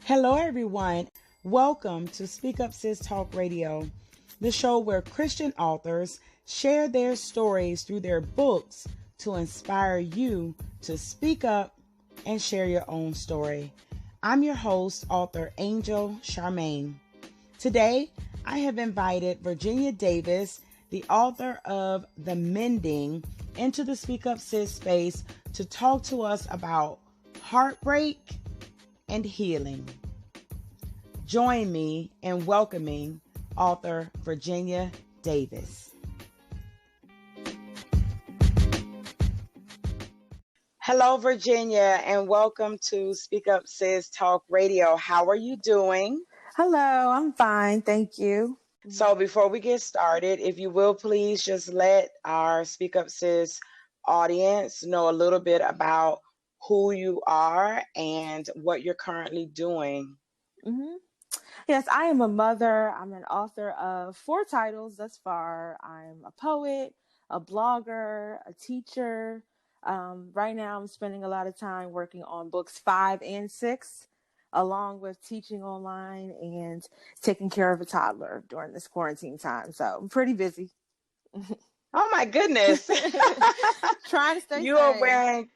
Hello, everyone. Welcome to Speak Up, Sis Talk Radio, the show where Christian authors share their stories through their books to inspire you to speak up and share your own story. I'm your host, author Angel Charmaine. Today, I have invited Virginia Davis, the author of The Mending, into the Speak Up Sis space to talk to us about heartbreak and healing. Join me in welcoming author Virginia Davis. Hello, Virginia, and welcome to Speak Up Sis Talk Radio. How are you doing? Hello, I'm fine. Thank you. So before we get started, if you will, please just let our Speak Up Sis audience know a little bit about who you are and what you're currently doing. Mm-hmm. Yes, I am a mother. I'm an author of 4 titles thus far. I'm a poet, a blogger, a teacher. Right now, I'm spending a lot of time working on books 5 and 6, along with teaching online and taking care of a toddler during this quarantine time. So I'm pretty busy. Oh my goodness. Trying to stay You sane. are wearing,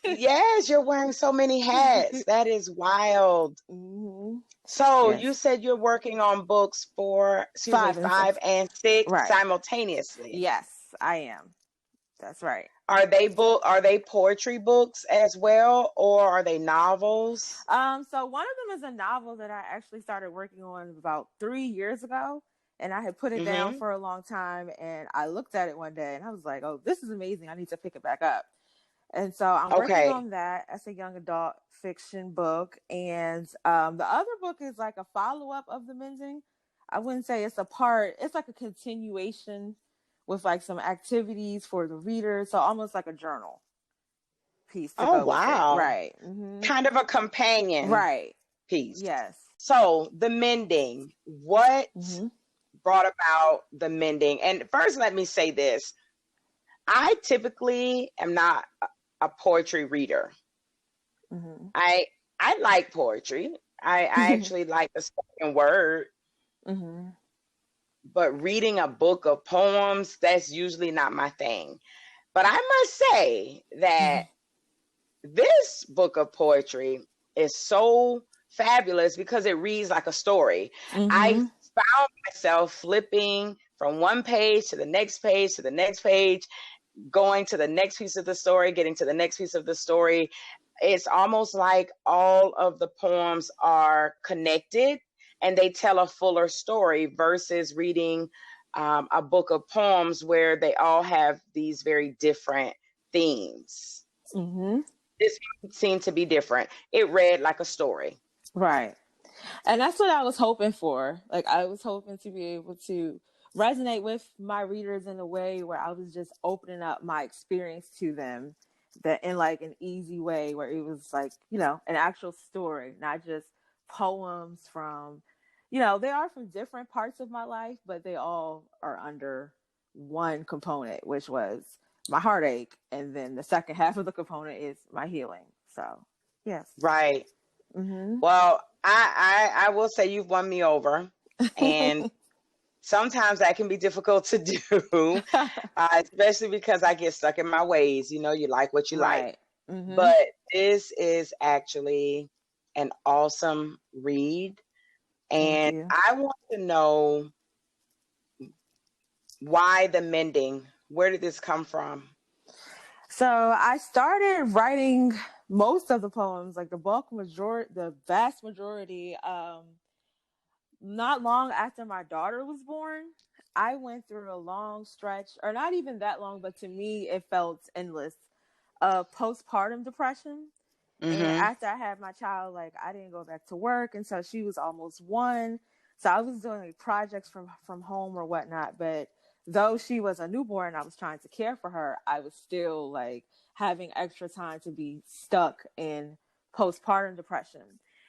yes, you're wearing so many hats. That is wild. Mm-hmm. So Yes. You said you're working on books for 5 and 6 right. simultaneously. Yes, I am. That's right. Are they poetry books as well, or are they novels? So one of them is a novel that I actually started working on about 3 years ago, and I had put it down for a long time, and I looked at it one day and I was like, oh, this is amazing. I need to pick it back up. And so I'm working on that as a young adult fiction book. And the other book is like a follow-up of The Mending. I wouldn't say it's it's like a continuation with like some activities for the reader. So almost like a journal piece to go wow. with it. Right. Mm-hmm. Kind of a companion piece. Yes. So The Mending, what brought about The Mending? And first, let me say this. I typically am not a poetry reader. Mm-hmm. I like poetry. I actually like the spoken word. Mm-hmm. But reading a book of poems, that's usually not my thing. But I must say that this book of poetry is so fabulous because it reads like a story. I found myself flipping from one page to the next page to the next page, going to the next piece of the story, getting to the next piece of the story. It's almost like all of the poems are connected and they tell a fuller story versus reading a book of poems where they all have these very different themes. Mm-hmm. This seemed to be different. It read like a story. Right. And that's what I was hoping for. Like, I was hoping to be able to resonate with my readers in a way where I was just opening up my experience to them, that in like an easy way where it was like, an actual story, not just poems from, they are from different parts of my life, but they all are under one component, which was my heartache. And then the second half of the component is my healing. So, yes. Right. Mm-hmm. Well, I will say you've won me over. And sometimes that can be difficult to do, especially because I get stuck in my ways. You like what you like. Mm-hmm. But this is actually an awesome read. And I want to know why The Mending. Where did this come from? So I started writing most of the poems, like the vast majority, not long after my daughter was born. I went through a long stretch, or not even that long, but to me, it felt endless, of postpartum depression. Mm-hmm. And after I had my child, like, I didn't go back to work until she was almost 1. So I was doing like projects from home or whatnot. But though she was a newborn, I was trying to care for her. I was still like having extra time to be stuck in postpartum depression.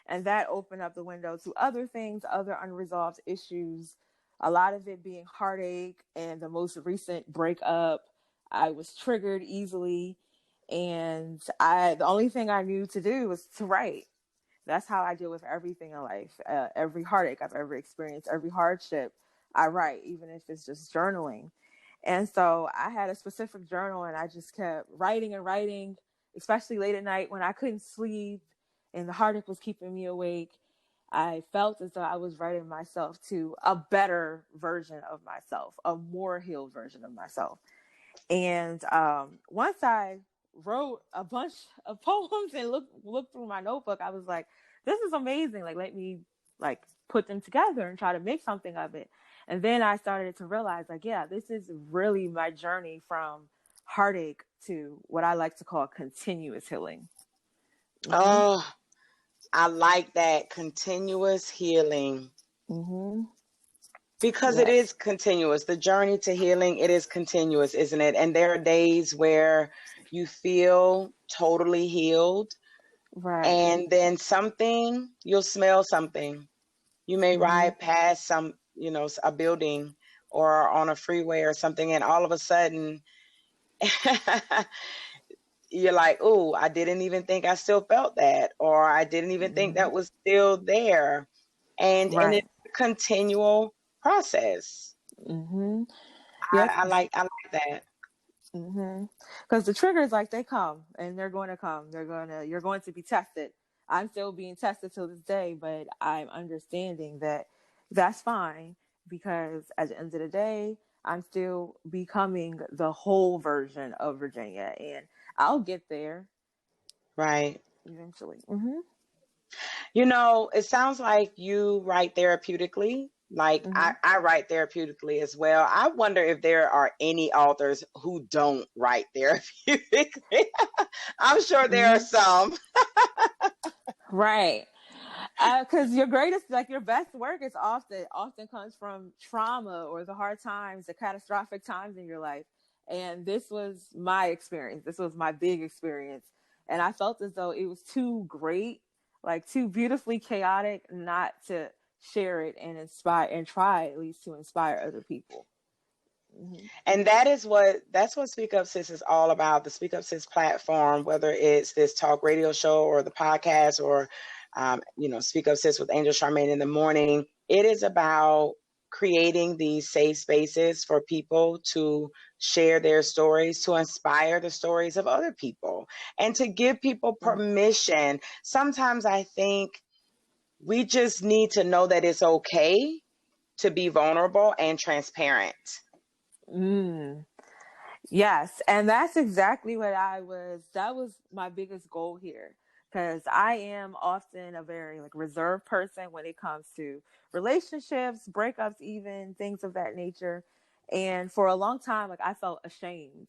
And that opened up the window to other things, other unresolved issues, a lot of it being heartache and the most recent breakup. I was triggered easily. And the only thing I knew to do was to write. That's how I deal with everything in life. Every heartache I've ever experienced, every hardship, I write, even if it's just journaling. And so I had a specific journal, and I just kept writing and writing, especially late at night when I couldn't sleep and the heartache was keeping me awake. I felt as though I was writing myself to a better version of myself, a more healed version of myself. And once I wrote a bunch of poems and looked through my notebook, I was like, this is amazing. Like, let me like put them together and try to make something of it. And then I started to realize, like, yeah, this is really my journey from heartache to what I like to call continuous healing. Mm-hmm. Oh, I like that, continuous healing. Mm-hmm. Because it is continuous. The journey to healing, it is continuous, isn't it? And there are days where you feel totally healed. Right. And then you'll smell something. You may ride past a building or on a freeway or something, and all of a sudden you're like, oh, I didn't even think I still felt that, or I didn't even think that was still there. And it's a continual process. Mm-hmm. Yep. I like that. Mm-hmm. Because the triggers, like, they come and they're going to come. You're going to be tested. I'm still being tested till this day, but I'm understanding that that's fine, because at the end of the day, I'm still becoming the whole version of Virginia, and I'll get there. Right. Eventually. Mm-hmm. It sounds like you write therapeutically. Like I write therapeutically as well. I wonder if there are any authors who don't write therapeutically. I'm sure there are some. Right. Because your best work is often comes from trauma or the hard times, the catastrophic times in your life. And this was my experience. This was my big experience. And I felt as though it was too great, like too beautifully chaotic, not to share it and inspire, and try at least to inspire other people. Mm-hmm. And that's what Speak Up Sis is all about. The Speak Up Sis platform, whether it's this talk radio show or the podcast or, Speak Up Sis with Angel Charmaine in the morning. It is about creating these safe spaces for people to share their stories, to inspire the stories of other people, and to give people permission. Sometimes I think we just need to know that it's okay to be vulnerable and transparent. Yes. And that's exactly what that was my biggest goal here, because I am often a very reserved person when it comes to relationships, breakups, even things of that nature. And for a long time, I felt ashamed,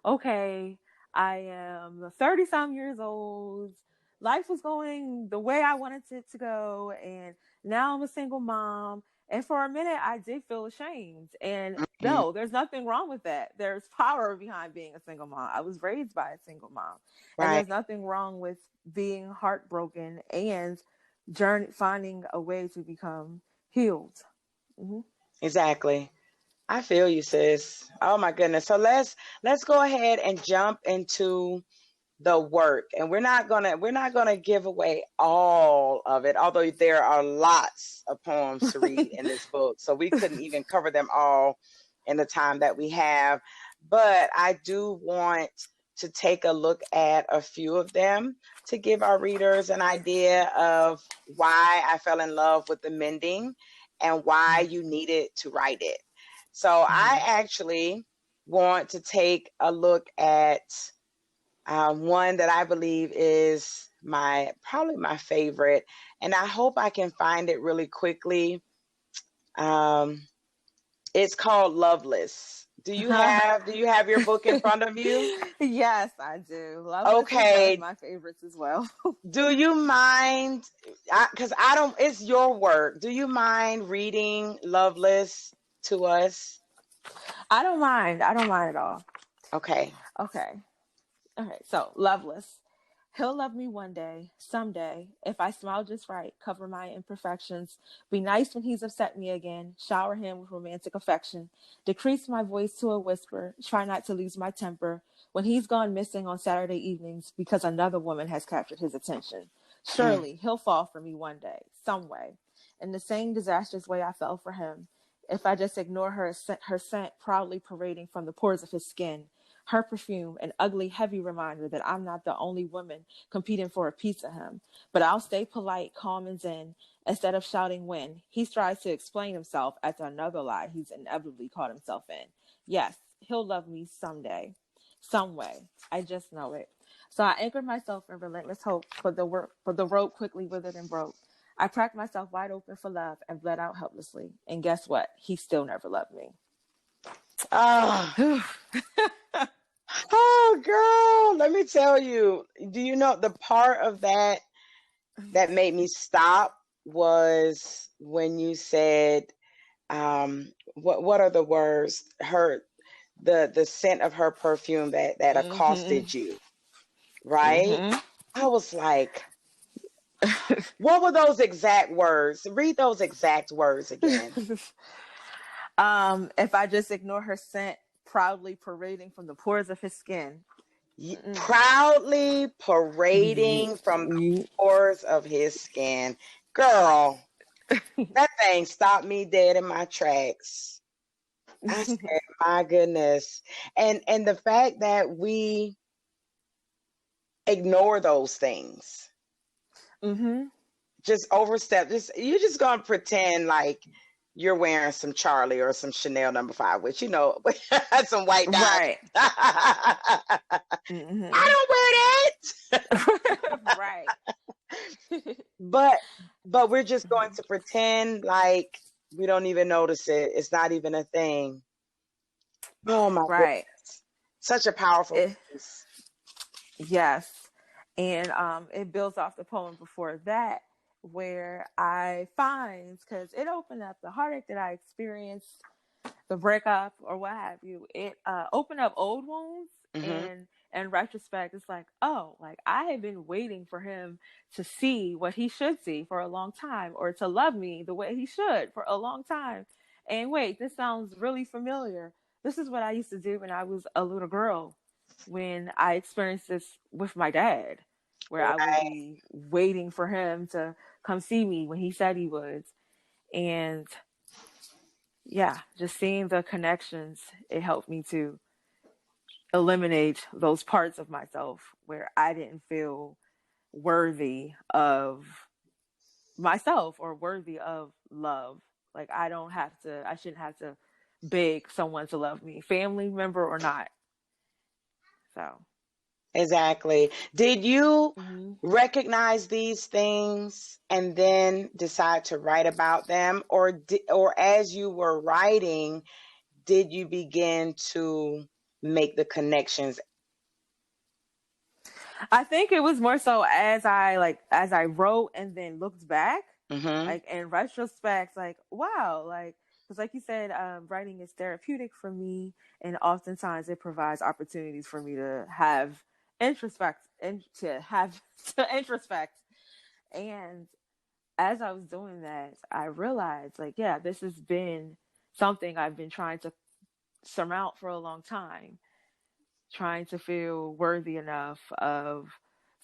okay, I am 30-some years old. Life was going the way I wanted it to go. And now I'm a single mom. And for a minute, I did feel ashamed. And no, there's nothing wrong with that. There's power behind being a single mom. I was raised by a single mom. Right. And there's nothing wrong with being heartbroken and finding a way to become healed. Mm-hmm. Exactly. I feel you, sis. Oh my goodness. So let's go ahead and jump into the work. And we're not gonna give away all of it, although there are lots of poems to read in this book. So we couldn't even cover them all in the time that we have. But I do want to take a look at a few of them to give our readers an idea of why I fell in love with the Mending and why you needed to write it. So I actually want to take a look at one that I believe is probably my favorite, and I hope I can find it really quickly. It's called Loveless. Do you have your book in front of you? Yes, I do. Loveless is one of my favorites as well. Do you mind? Because it's your work. Do you mind reading Loveless to us? I don't mind. I don't mind at all. Okay. Okay, so Loveless. He'll love me one day, someday, if I smile just right, cover my imperfections, be nice when he's upset me again, shower him with romantic affection, decrease my voice to a whisper, try not to lose my temper, when he's gone missing on Saturday evenings because another woman has captured his attention. Surely he'll fall for me one day, some way. In the same disastrous way I fell for him. If I just ignore her scent proudly parading from the pores of his skin, her perfume, an ugly, heavy reminder that I'm not the only woman competing for a piece of him. But I'll stay polite, calm, and zen, instead of shouting when he tries to explain himself after another lie he's inevitably caught himself in. Yes, he'll love me someday, some way. I just know it. So I anchored myself in relentless hope, but the rope quickly withered and broke. I cracked myself wide open for love and bled out helplessly. And guess what? He still never loved me. Oh, oh, girl, let me tell you. Do you know the part of that made me stop was when you said, what are the words? The scent of her perfume that accosted you, right? I was like, what were those exact words? Read those exact words again. If I just ignore her scent, proudly parading from the pores of his skin. Proudly parading from the pores of his skin. Girl, that thing stopped me dead in my tracks. I said, my goodness. And the fact that we ignore those things. Just overstep. You're just gonna pretend like you're wearing some Charlie or some Chanel No. 5, which some white dye. Right. I don't wear that. Right. But we're just going to pretend like we don't even notice it. It's not even a thing. Oh my goodness. Such a powerful piece. Yes. And it builds off the poem before that, where I find, because it opened up the heartache that I experienced, the breakup or what have you, it opened up old wounds. And in retrospect, it's like, oh, like I had been waiting for him to see what he should see for a long time, or to love me the way he should for a long time. And wait, this sounds really familiar. This is what I used to do when I was a little girl, when I experienced this with my dad, where I would be waiting for him to come see me when he said he would. And yeah, just seeing the connections, it helped me to eliminate those parts of myself where I didn't feel worthy of myself or worthy of love. Like I shouldn't have to beg someone to love me, family member or not. So. Exactly. Did you recognize these things and then decide to write about them, or as you were writing, did you begin to make the connections? I think it was more so as I wrote and then looked back, like in retrospect, like, wow, like, because like you said, writing is therapeutic for me, and oftentimes it provides opportunities for me to have introspect. And as I was doing that, I realized, like, yeah, this has been something I've been trying to surmount for a long time, trying to feel worthy enough of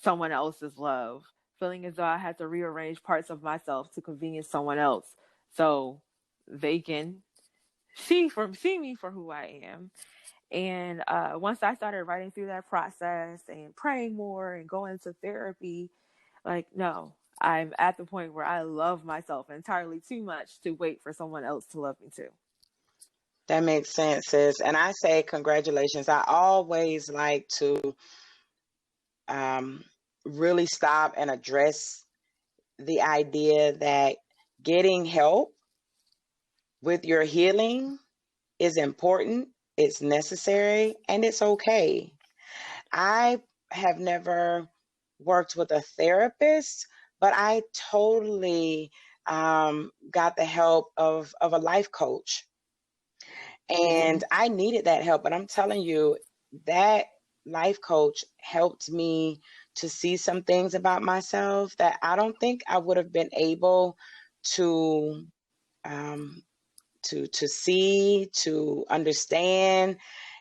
someone else's love, feeling as though I had to rearrange parts of myself to convenience someone else so they can see me for who I am. And once I started writing through that process and praying more and going to therapy, like, no, I'm at the point where I love myself entirely too much to wait for someone else to love me too. That makes sense, sis. And I say congratulations. I always like to really stop and address the idea that getting help with your healing is important, it's necessary, and it's okay. I have never worked with a therapist, but I totally got the help of a life coach. And I needed that help. But I'm telling you, that life coach helped me to see some things about myself that I don't think I would have been able to see, to understand.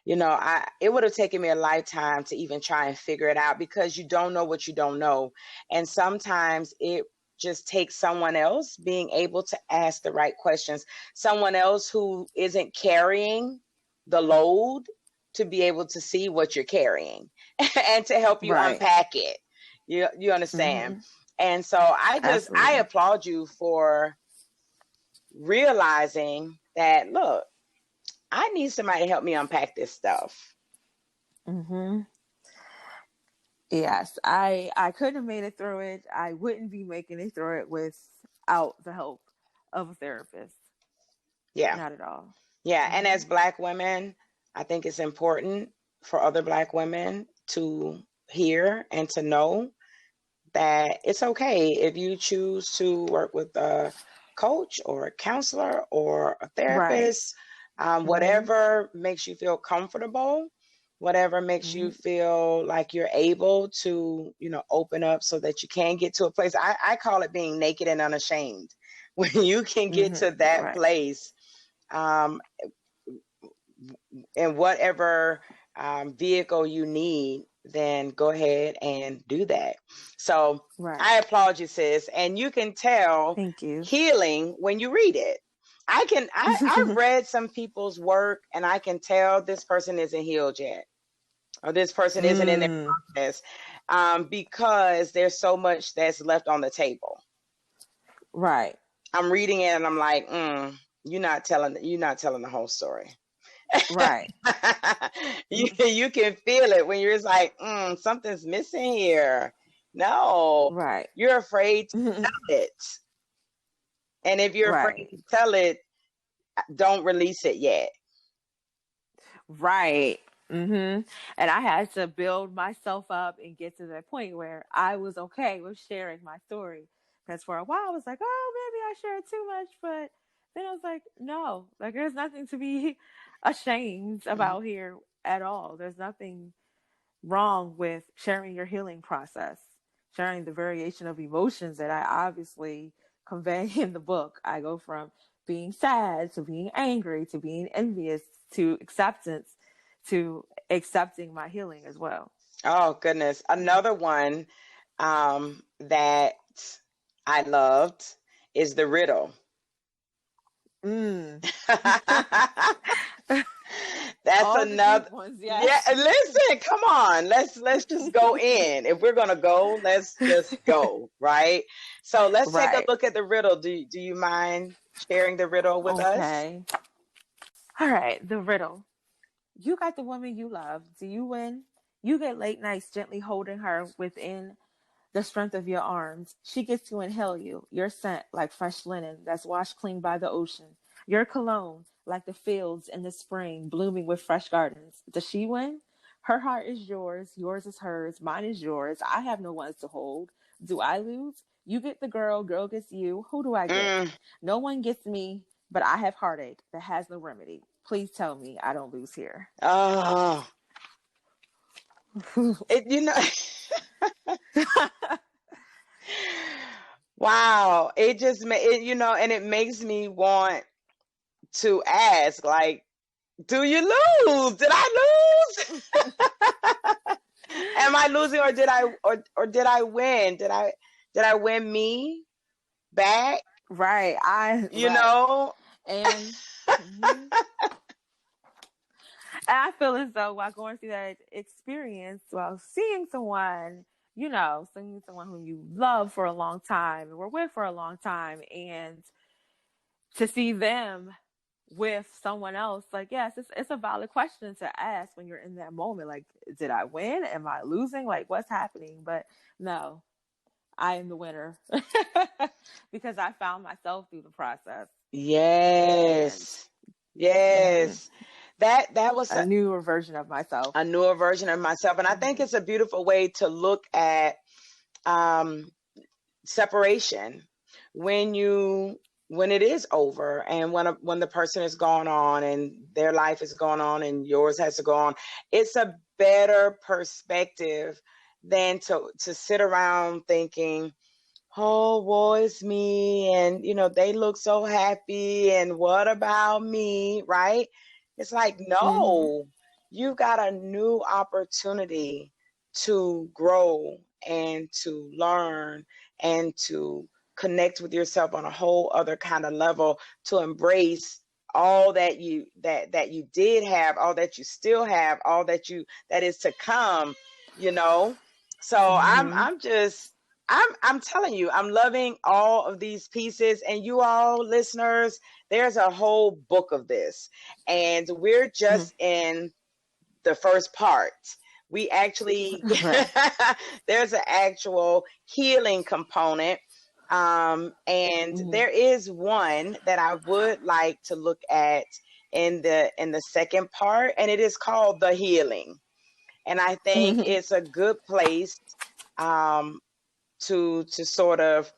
it would have taken me a lifetime to even try and figure it out, because you don't know what you don't know. And sometimes it just takes someone else being able to ask the right questions, someone else who isn't carrying the load, to be able to see what you're carrying and to help you unpack it. You understand? And so I applaud you for realizing that, look, I need somebody to help me unpack this stuff. Yes, I couldn't have made it through it. I wouldn't be making it through it without the help of a therapist. Yeah. Not at all. Yeah. And as Black women, I think it's important for other Black women to hear and to know that it's okay if you choose to work with a coach or a counselor or a therapist, whatever makes you feel comfortable, whatever makes you feel like you're able to, open up so that you can get to a place. I call it being naked and unashamed. When you can get to that place, in whatever vehicle you need, then go ahead and do that. So I applaud you, sis. And you can tell healing when you read it. I've read some people's work, and I can tell this person isn't healed yet, or this person isn't in their process, because there's so much that's left on the table. Right. I'm reading it and I'm like, you're not telling the whole story. Right. You can feel it when you're just like, something's missing here. No. Right. You're afraid to tell it. And if you're afraid to tell it, don't release it yet. Right. And I had to build myself up and get to that point where I was okay with sharing my story. Because for a while I was like, oh, maybe I shared too much. But then I was like, no, like there's nothing to be ashamed about here at all. There's nothing wrong with sharing your healing process, sharing the variation of emotions that I obviously convey in the book. I go from being sad to being angry to being envious to acceptance to accepting my healing as well. Oh, goodness. Another one that I loved is the Riddle. That's all another ones, yes. Yeah, listen, come on. Let's just go in. If we're gonna go, let's just go, right? So let's take a look at the Riddle. Do you mind sharing the Riddle with us? All right, the Riddle. You got the woman you love. Do you win? You get late nights gently holding her within the strength of your arms. She gets to inhale you, your scent like fresh linen that's washed clean by the ocean. Your cologne like the fields in the spring blooming with fresh gardens. Does she win? Her heart is yours is hers, mine is yours. I have no ones to hold. Do I lose? You get the girl gets you. Who do I get? No one gets me, but I have heartache that has no remedy. Please tell me I don't lose here. Oh. Wow. It just, and it makes me want to ask, like, do you lose? Did I lose? Am I losing, or did I win? Did I win me back? Right. And and I feel as though while going through that experience, while seeing someone, seeing someone who you love for a long time and were with for a long time, and to see them with someone else, like, yes, it's a valid question to ask when you're in that moment. Like, did I win? Am I losing? Like, what's happening? But no, I am the winner because I found myself through the process. Yes. Yes. That was a newer version of myself. And I think it's a beautiful way to look at separation when it is over, and when the person is gone on and their life is going on and yours has to go on. It's a better perspective than to sit around thinking, oh, boy, it's me, and they look so happy, and what about me, right? It's like, no, you've got a new opportunity to grow and to learn and to connect with yourself on a whole other kind of level, to embrace all that you did have, all that you still have, all that is to come, you know. So I'm telling you, I'm loving all of these pieces. And you all listeners, there's a whole book of this, and we're just in the first part. We actually there's an actual healing component. And there is one that I would like to look at in the second part, and it is called The Healing. And I think it's a good place to sort of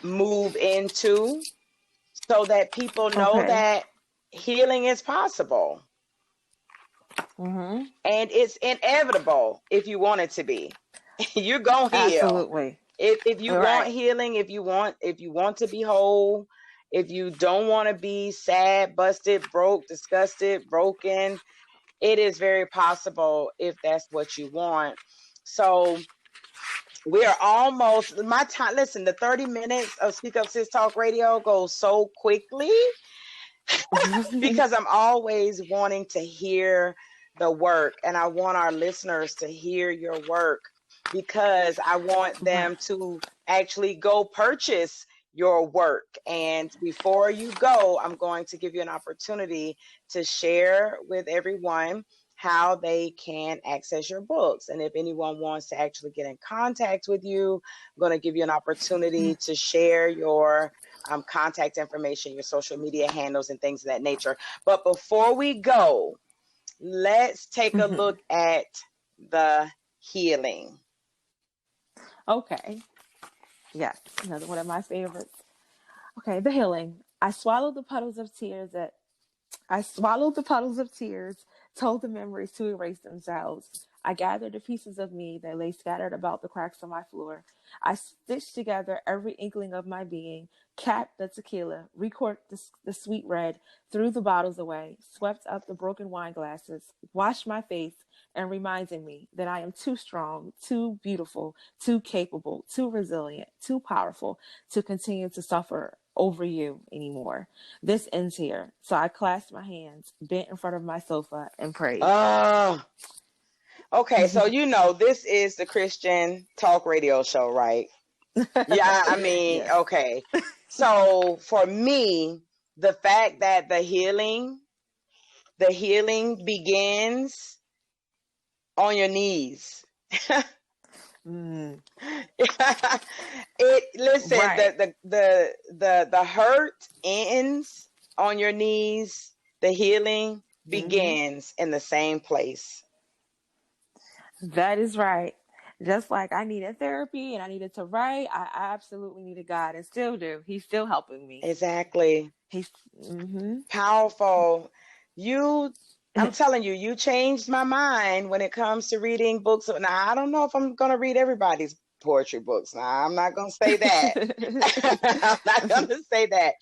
move into, so that people know that healing is possible. And it's inevitable if you want it to be. You're gonna heal. Absolutely. If you want healing, if you want to be whole, if you don't want to be sad, busted, broke, disgusted, broken, it is very possible if that's what you want. So we are almost my time. Listen, the 30 minutes of Speak Up Sis Talk Radio goes so quickly because I'm always wanting to hear the work, and I want our listeners to hear your work, because I want them to actually go purchase your work. And before you go, I'm going to give you an opportunity to share with everyone how they can access your books. And if anyone wants to actually get in contact with you, I'm going to give you an opportunity to share your contact information, your social media handles, and things of that nature. But before we go, let's take a look at The Healing. Okay. Yes, another one of my favorites. Okay, The Healing. I swallowed the puddles of tears, told the memories to erase themselves. I gathered the pieces of me that lay scattered about the cracks on my floor. I stitched together every inkling of my being, capped the tequila, recorked the sweet red, threw the bottles away, swept up the broken wine glasses, washed my face, and reminded me that I am too strong, too beautiful, too capable, too resilient, too powerful to continue to suffer over you anymore. This ends here. So I clasped my hands, bent in front of my sofa, and prayed. Okay, so this is the Christian talk radio show, right? Yeah, I mean, yes. Okay. So for me, the fact that the healing begins on your knees. The hurt ends on your knees. The healing begins in the same place. That is right. Just like I needed therapy and I needed to write, I absolutely needed God, and still do. He's still helping me. Exactly. He's powerful. I'm telling you, you changed my mind when it comes to reading books. Now, I don't know if I'm going to read everybody's poetry books. Now, I'm not going to say that. I'm not going to say that.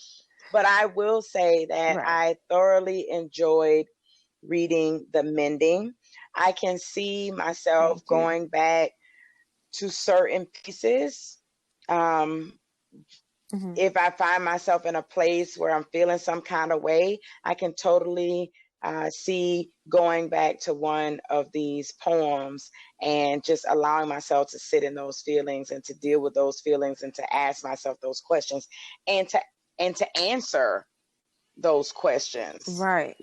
But I will say that I thoroughly enjoyed reading The Mending. I can see myself going back to certain pieces. If I find myself in a place where I'm feeling some kind of way, I can totally see going back to one of these poems and just allowing myself to sit in those feelings and to deal with those feelings and to ask myself those questions and to answer those questions. Right.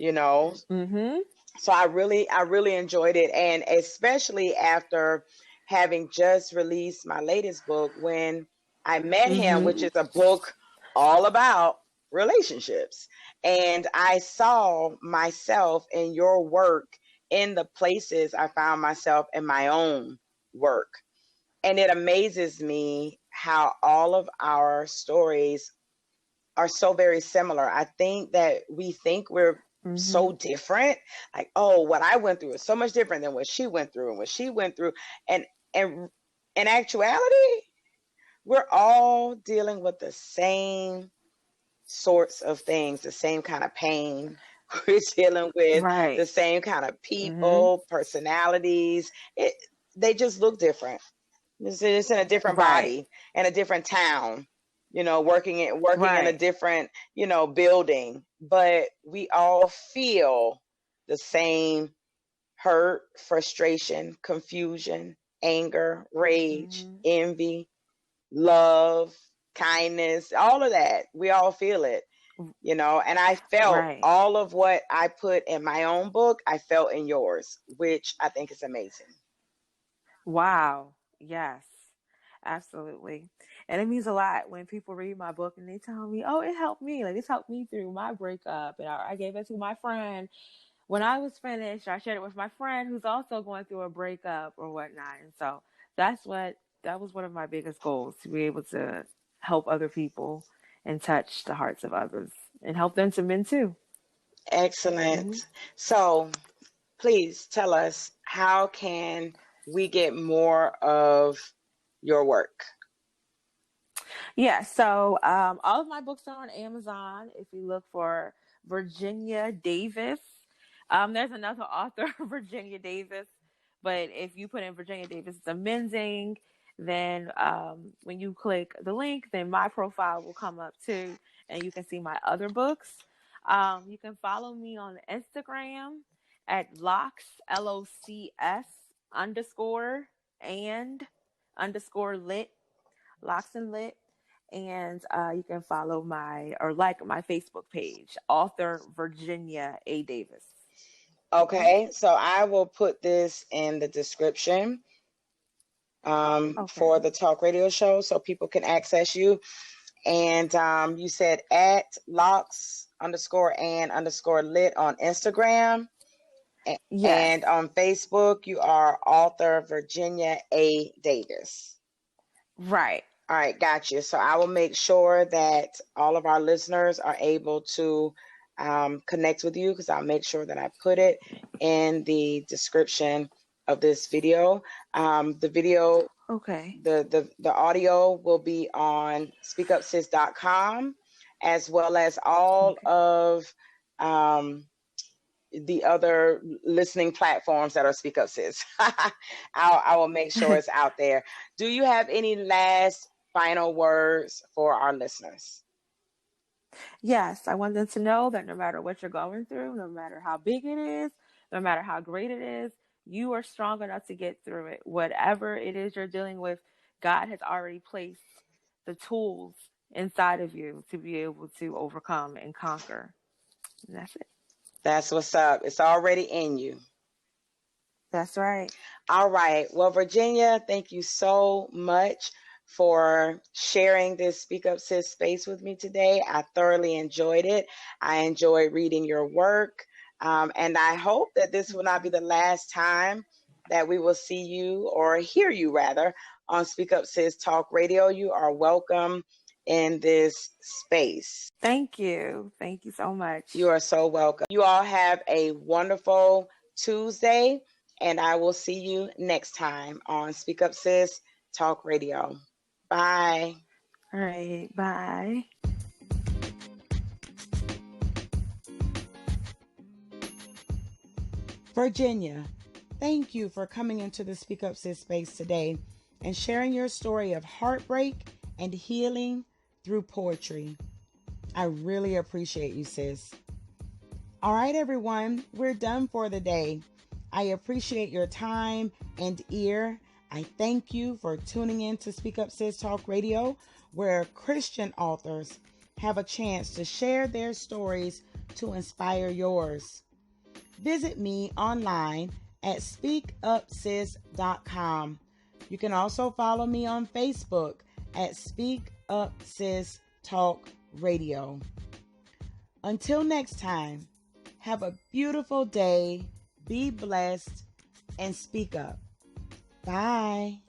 So I really enjoyed it. And especially after having just released my latest book, When I Met Him, which is a book all about relationships. And I saw myself in your work in the places I found myself in my own work. And it amazes me how all of our stories are so very similar. I think that we think we're so different. Like, oh, what I went through is so much different than what she went through and what she went through. And in actuality, we're all dealing with the same sorts of things, the same kind of pain, We're dealing with Right. the same kind of people, personalities. They just look different. It's in a different body and a different town, working in a different, building, but we all feel the same hurt, frustration, confusion, anger, rage, envy, love, kindness, all of that. We all feel it, and I felt all of what I put in my own book, I felt in yours, which I think is amazing. Wow. Yes, absolutely. And it means a lot when people read my book and they tell me, oh, it helped me. Like, it's helped me through my breakup. And I gave it to my friend. When I was finished, I shared it with my friend who's also going through a breakup or whatnot. And so that was one of my biggest goals, to be able to help other people and touch the hearts of others and help them to mend too. Excellent. So please tell us, how can we get more of your work? Yeah, so all of my books are on Amazon. If you look for Virginia Davis, there's another author, Virginia Davis, but if you put in Virginia Davis, it's a Mending, then when you click the link, then my profile will come up too, and you can see my other books. You can follow me on Instagram at Locs, LOCS _and_lit, Locs and Lit. And you can follow my Facebook page, author Virginia A. Davis. Okay, so I will put this in the description for the talk radio show so people can access you. And you said at Locs _and_lit on Instagram. Yes. And on Facebook, you are author Virginia A. Davis. Right. All right, got you. So I will make sure that all of our listeners are able to connect with you, because I'll make sure that I put it in the description of this video. The video, the audio will be on speakupsis.com, as well as all of the other listening platforms that are Speak Up Sis. I will make sure it's out there. Do you have any last final words for our listeners? Yes, I want them to know that no matter what you're going through, no matter how big it is, no matter how great it is, you are strong enough to get through it. Whatever it is you're dealing with, God has already placed the tools inside of you to be able to overcome and conquer. And that's it. That's what's up. It's already in you. That's right. All right. Well, Virginia, thank you so much for sharing this Speak Up Sis space with me today. I thoroughly enjoyed it. I enjoyed reading your work. And I hope that this will not be the last time that we will see you, or hear you rather, on Speak Up Sis Talk Radio. You are welcome in this space. Thank you. Thank you so much. You are so welcome. You all have a wonderful Tuesday, and I will see you next time on Speak Up Sis Talk Radio. Bye. All right. Bye. Virginia, thank you for coming into the Speak Up Sis space today and sharing your story of heartbreak and healing through poetry. I really appreciate you, sis. All right, everyone, we're done for the day. I appreciate your time and ear. I thank you for tuning in to Speak Up Sis Talk Radio, where Christian authors have a chance to share their stories to inspire yours. Visit me online at speakupsis.com. You can also follow me on Facebook at Speak Up Sis Talk Radio. Until next time, have a beautiful day, be blessed, and speak up. Bye.